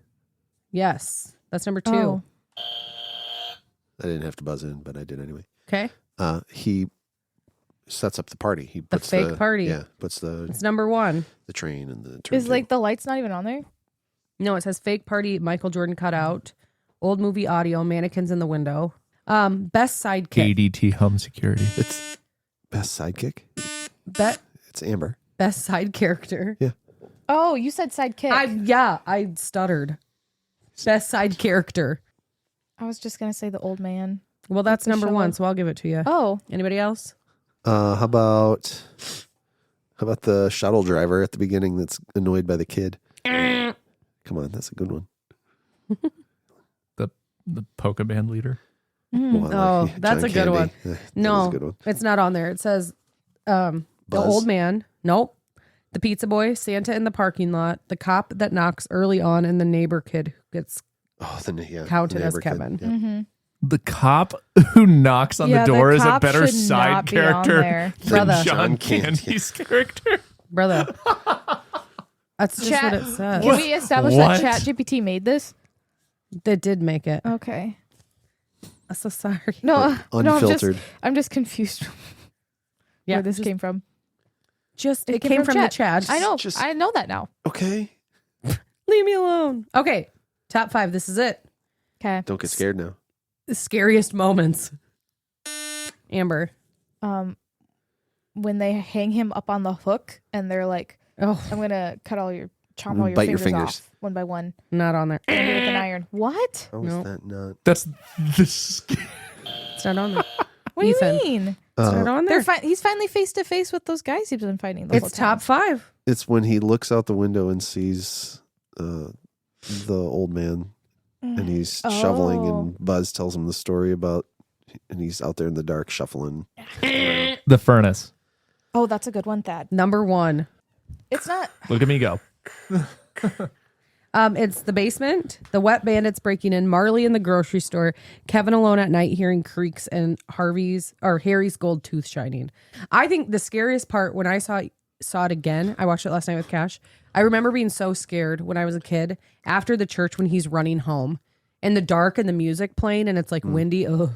Yes. That's number 2. Oh. I didn't have to buzz in, but I did anyway. Okay. He sets up the party. He The puts fake party. Yeah, puts It's number 1. the train and the Is turntable. like the lights not even on there? No, it says fake party, Michael Jordan cutout, old movie audio, mannequins in the window. Best sidekick. ADT Home Security. It's best sidekick. It's Amber. Best side character. Yeah. Oh, you said sidekick. I stuttered. Best side character. I was just gonna say the old man. Well, that's The number shovel. 1, so I'll give it to you. Oh, Anybody else? How about the shuttle driver at the beginning that's annoyed by the kid? Come on, that's a good one. The polka band leader. Well, Oh, that's John a good one. Candy. That No, is a good one. it's not on there. It says the Buzz? old man. Nope. The pizza boy, Santa in the parking lot, the cop that knocks early on, and the neighbor kid who gets Oh, counted as neighbor kid. Kevin. Yeah. mm-hmm. The cop who knocks on the door is a cop better should side not be on character there. than Brother. John John Candy. Candy's character. Brother. That's just Chat- what it says. Can we establish What? that ChatGPT made this? They did make it. Okay. I'm so sorry. No, Unfiltered. I'm just confused where this came from. It came from the chat. I know. Just- I know that now. Okay. Leave me alone. Okay. Top 5. This is it. Okay. Don't get scared now. The scariest moments. Amber. When they hang him up on the hook and they're like, Oh, I'm gonna chomp all your Bite your fingers fingers. off one by one. not on there. And do it with an iron. What? How is No. that not? That's this. It's not on there. What Ethan. do you mean? It's not on there. He's finally face to face with those guys he's been fighting. The whole It's time. top 5. It's when he looks out the window and sees the old man, and he's shoveling, Oh. and Buzz tells him the story about, and he's out there in the dark shuffling. The furnace. Oh, that's a good one, Thad. Number 1. It's not. Look at me go. It's the basement, the wet bandits breaking in, Marley in the grocery store, Kevin alone at night hearing creaks, and Harry's gold tooth shining. I think the scariest part when I saw it again, I watched it last night with Cash. I remember being so scared when I was a kid after the church when he's running home in the dark and the music playing and it's like windy. Ugh.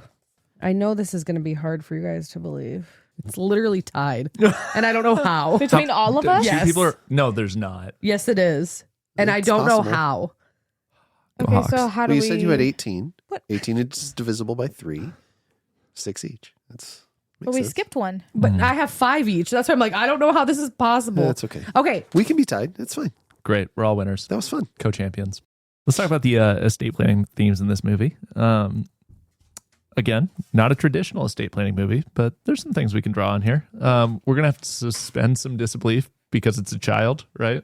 I know this is going to be hard for you guys to believe. It's literally tied, and I don't know how. Between all of us? Yes. People are no, there's not. Yes, it is. And I It's don't know possible. how. Okay, Hawks. so how do Well, you we... said you had 18. What? 18 is divisible by 3. 6 each. That's But makes we sense. skipped one. But I have 5 each. That's why I'm like, I don't know how this is possible. Yeah, that's okay. Okay. We can be tied. It's fine. Great. We're all winners. That was fun. Co-champions. Let's talk about the estate planning themes in this movie. Again, not a traditional estate planning movie, but there's some things we can draw on here. We're going to have to suspend some disbelief because it's a child, right?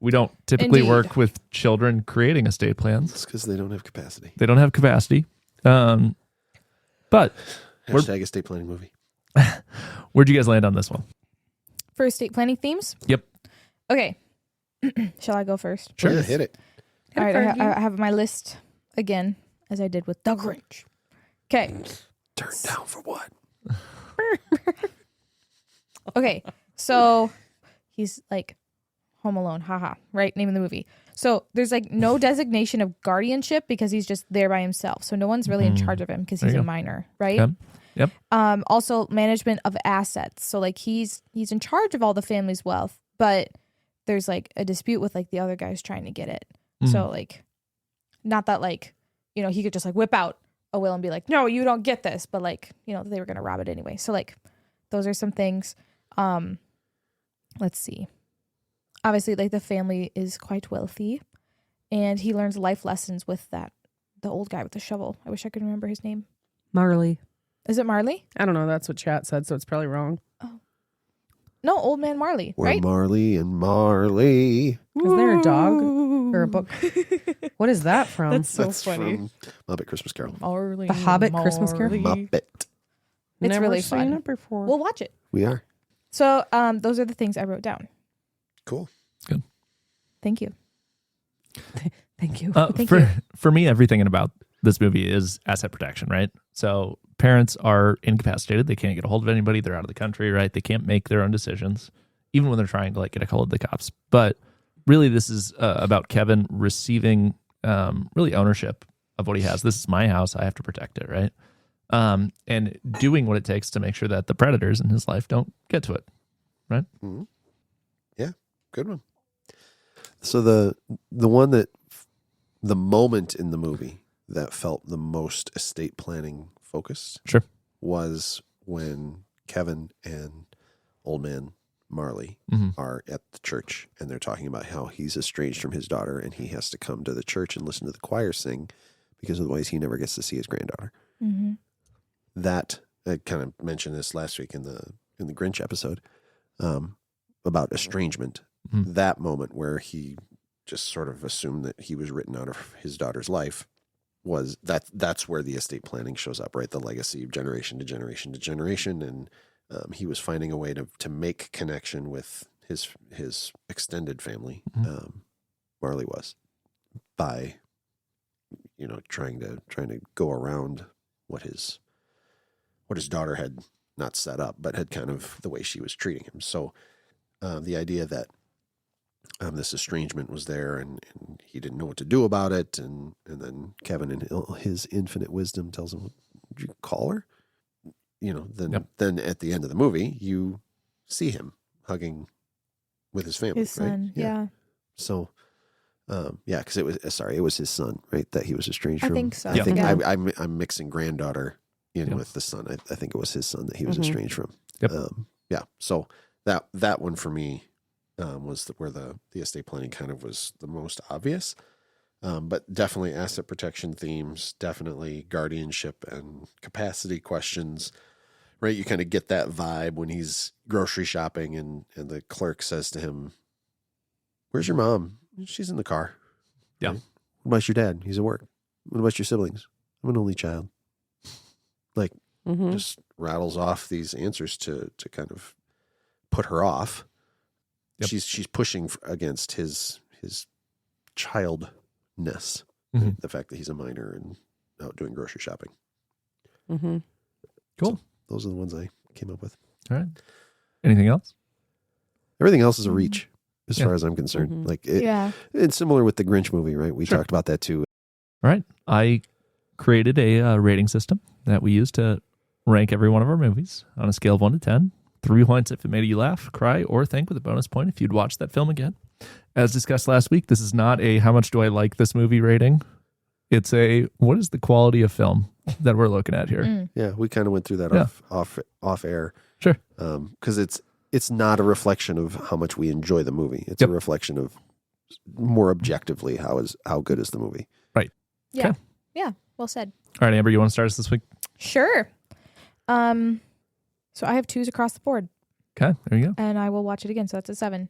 We don't typically Indeed. work with children creating estate plans. It's because they don't have capacity. They don't have capacity. But Hashtag estate planning movie. where'd you guys land on this one? For estate planning themes? Yep. Okay. Shall I go first? Sure. Yeah, hit it. All right, I have my list again, as I did with The Grinch. Okay. Turn down for what? Okay. So he's like home alone. Haha. Right? Name of the movie. So there's like no designation of guardianship because he's just there by himself. So no one's really in charge of him because he's There you a go. minor, right? Yep. Also management of assets. So like he's in charge of all the family's wealth, but there's like a dispute with like the other guys trying to get it. So like, not that like, he could just like whip out a will and be like, no, you don't get this. But like, they were going to rob it anyway. So like, those are some things. Let's see. Obviously, like the family is quite wealthy and he learns life lessons with the old guy with the shovel. I wish I could remember his name. Marley. Is it Marley? I don't know. That's what chat said, so it's probably wrong. No, Old Man Marley, We're right? Marley and Marley. Is there a dog or a book? What is that from? That's so That's funny. from Muppet Christmas Carol. Marley. The Hobbit Christmas Carol? Muppet. It's Never really seen fun. it before. We'll watch it. We are. So those are the things I wrote down. Cool. Thank you. Thank you. Thank you. For me, everything about this movie is asset protection, right? So parents are incapacitated. They can't get a hold of anybody. They're out of the country, right? They can't make their own decisions, even when they're trying to like get a hold of the cops. But really, this is about Kevin receiving really ownership of what he has. This is my house. I have to protect it, right? And doing what it takes to make sure that the predators in his life don't get to it, right? Mm-hmm. Yeah, good one. So the moment in the movie that felt the most estate planning focused Sure. was when Kevin and Old Man Marley are at the church, and they're talking about how he's estranged from his daughter, and he has to come to the church and listen to the choir sing because otherwise he never gets to see his granddaughter. Mm-hmm. That I kind of mentioned this last week in the Grinch episode about estrangement. That moment where he just sort of assumed that he was written out of his daughter's life was that's where the estate planning shows up, right? The legacy of generation to generation to generation, and he was finding a way to make connection with his extended family. Marley was, by trying to go around what his daughter had not set up, but had kind of the way she was treating him. So the idea that this estrangement was there, and he didn't know what to do about it, and then Kevin, in his infinite wisdom, tells him, "Would you call her?" Then at the end of the movie, you see him hugging with his family, His son, right? yeah. So, because it was his son, right? That he was estranged from. I think so. I think Yeah. I'm mixing granddaughter in with the son. I think it was his son that he was estranged from. Yep. So that one for me was where the estate planning kind of was the most obvious. But definitely asset protection themes, definitely guardianship and capacity questions, right? You kind of get that vibe when he's grocery shopping and the clerk says to him, "Where's your mom?" "She's in the car." Yeah. Right? "What about your dad?" "He's at work." "What about your siblings?" "I'm an only child." Like, just rattles off these answers to kind of put her off. Yep. She's pushing against his childness, the fact that he's a minor and out doing grocery shopping. Cool. So those are the ones I came up with. All right. Anything else? Everything else is a reach, as far as I'm concerned. Like, it's similar with the Grinch movie, right? We talked about that too. All right. I created a rating system that we use to rank every one of our movies on a scale of 1 to 10. 3 points if it made you laugh, cry, or think, with a bonus point if you'd watch that film again. As discussed last week, this is not a how much do I like this movie rating. It's a what is the quality of film that we're looking at here. Yeah, we kind of went through that off air. Sure. Because it's not a reflection of how much we enjoy the movie. It's a reflection of more objectively how good is the movie. Right. Yeah. Okay. Yeah. Well said. All right, Amber, you want to start us this week? Sure. So I have 2s across the board. Okay, there you go. And I will watch it again. So that's a 7.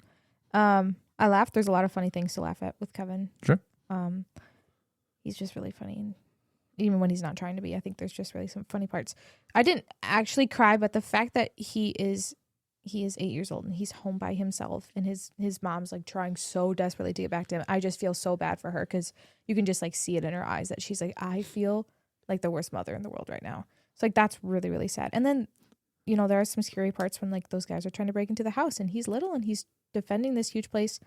I laughed. There's a lot of funny things to laugh at with Kevin. Sure. He's just really funny. And even when he's not trying to be, I think there's just really some funny parts. I didn't actually cry, but the fact that he is 8 years old and he's home by himself and his mom's like trying so desperately to get back to him. I just feel so bad for her because you can just like see it in her eyes that she's like, I feel like the worst mother in the world right now. So like, that's really, really sad. And then, there are some scary parts when like those guys are trying to break into the house and he's little and he's defending this huge place.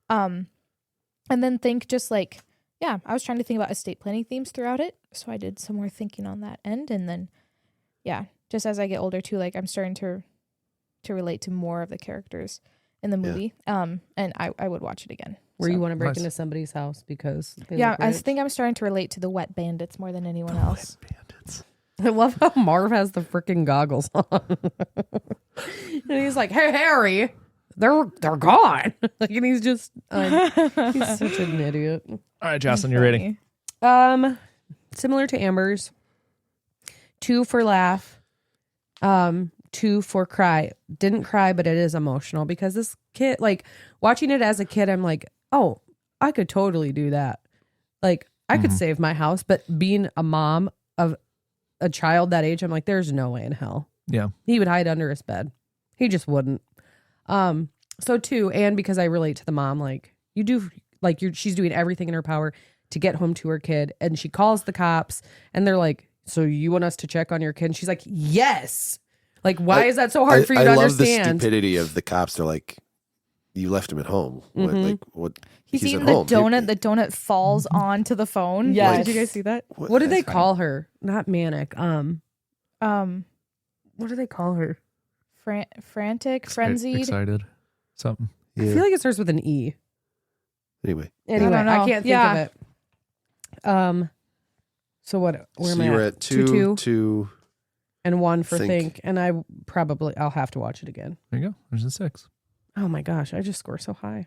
And then think just like, I was trying to think about estate planning themes throughout it. So I did some more thinking on that end. And then, just as I get older too, like I'm starting to relate to more of the characters in the movie. And I would watch it again. Where you want to break into somebody's house because they look I rich. think I'm starting to relate to the wet bandits more than anyone else. Wet bandits. I love how Marv has the freaking goggles on. And he's like, "Hey, Harry, they're gone." Like, and he's just he's such an idiot. All right, Jocelyn, you're ready. Similar to Amber's, 2 for laugh, 2 for cry. Didn't cry, but it is emotional because this kid, like watching it as a kid, I'm like, oh, I could totally do that. Like I could save my house, but being a mom of a child that age, I'm like, there's no way in hell. Yeah. He would hide under his bed. He just wouldn't. So 2, and because I relate to the mom, like you do, like she's doing everything in her power to get home to her kid, and she calls the cops, and they're like, "So you want us to check on your kid?" And she's like, "Yes." Like, why is that so hard for you to understand? I love the stupidity of the cops. They're like, "You left him at home." What? He's eating at the home. donut. The donut falls onto the phone. Yes. Did you guys see that? What did they call her? Not manic. What do they call her? Frantic, frenzied, excited, something. I feel like it starts with an E. Anyway, I don't know. can't think of it. So what? Where am I? You were at? at 2, and 1 for think. think. And I'll have to watch it again. There you go. There's a 6. Oh my gosh, I just score so high.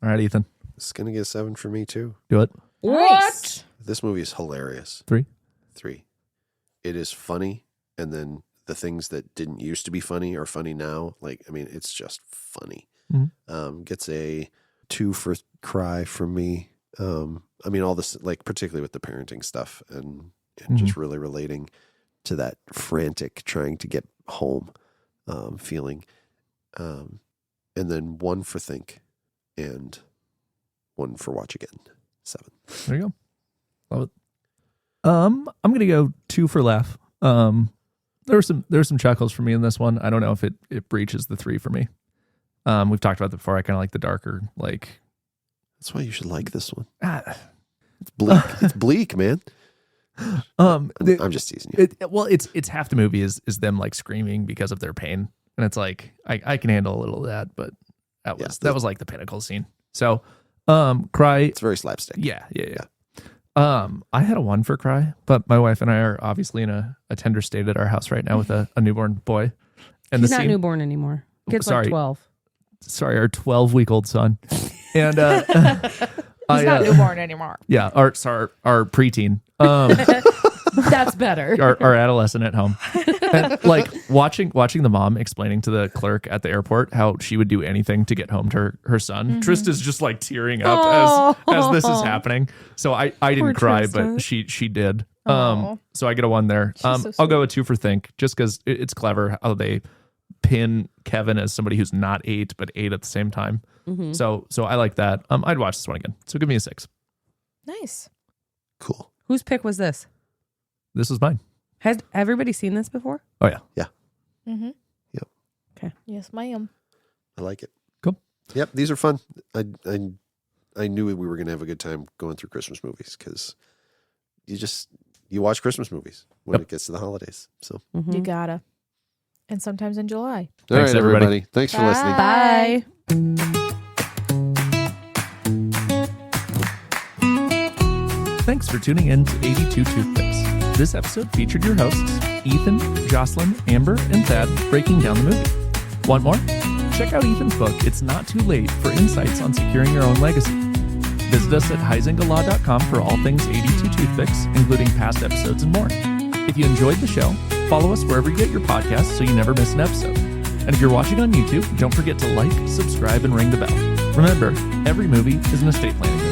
All right, Ethan. It's going to get a 7 for me, too. Do it. What? This movie is hilarious. 3. 3. It is funny, and then the things that didn't used to be funny are funny now. Like, I mean, it's just funny. Gets a 2 for cry from me. I mean, all this, like, particularly with the parenting stuff and just really relating to that frantic trying to get home feeling. And then 1 for think and 1 for watch again. 7. There you go. Love it. I'm gonna go 2 for laugh. There were some chuckles for me in this one. I don't know if it breaches the 3 for me. We've talked about that before. I kind of like the darker, like. That's why you should like this one. It's bleak. It's bleak, man. I'm just teasing you. It's half the movie is them like screaming because of their pain, and it's like I can handle a little of that, but that was like the pinnacle scene. So, cry. It's very slapstick. Yeah. I had a 1 for cry, but my wife and I are obviously in a tender state at our house right now with a newborn boy. And He's not newborn anymore. Kid's like 12. Sorry, our 12-week-old son. And He's not newborn anymore. Yeah, our preteen. That's better. Our adolescent at home. And like watching the mom explaining to the clerk at the airport how she would do anything to get home to her son. Trista's just like tearing up as this is happening. So I didn't cry, Trista. but she did. So I get a 1 there. So I'll go a 2 for think, just because it's clever how they pin Kevin as somebody who's not 8 but 8 at the same time. So I like that. I'd watch this one again. So give me a 6. Nice. Cool. Whose pick was this? This is mine. Has everybody seen this before? Oh yeah. Yeah. Mm-hmm. Yep. Okay. Yes, ma'am. I like it. Cool. Yep. These are fun. I knew we were going to have a good time going through Christmas movies because you watch Christmas movies when it gets to the holidays. So You gotta. And sometimes in July. all right, everybody. Thanks for listening. Bye. Thanks for tuning in to 82 Toothpicks. This episode featured your hosts, Ethan, Joselyn, Amber, and Thad, breaking down the movie. Want more? Check out Ethan's book, It's Not Too Late, for insights on securing your own legacy. Visit us at heisingalaw.com for all things 82 Toothpicks, including past episodes and more. If you enjoyed the show, follow us wherever you get your podcasts so you never miss an episode. And if you're watching on YouTube, don't forget to like, subscribe, and ring the bell. Remember, every movie is an estate planning movie.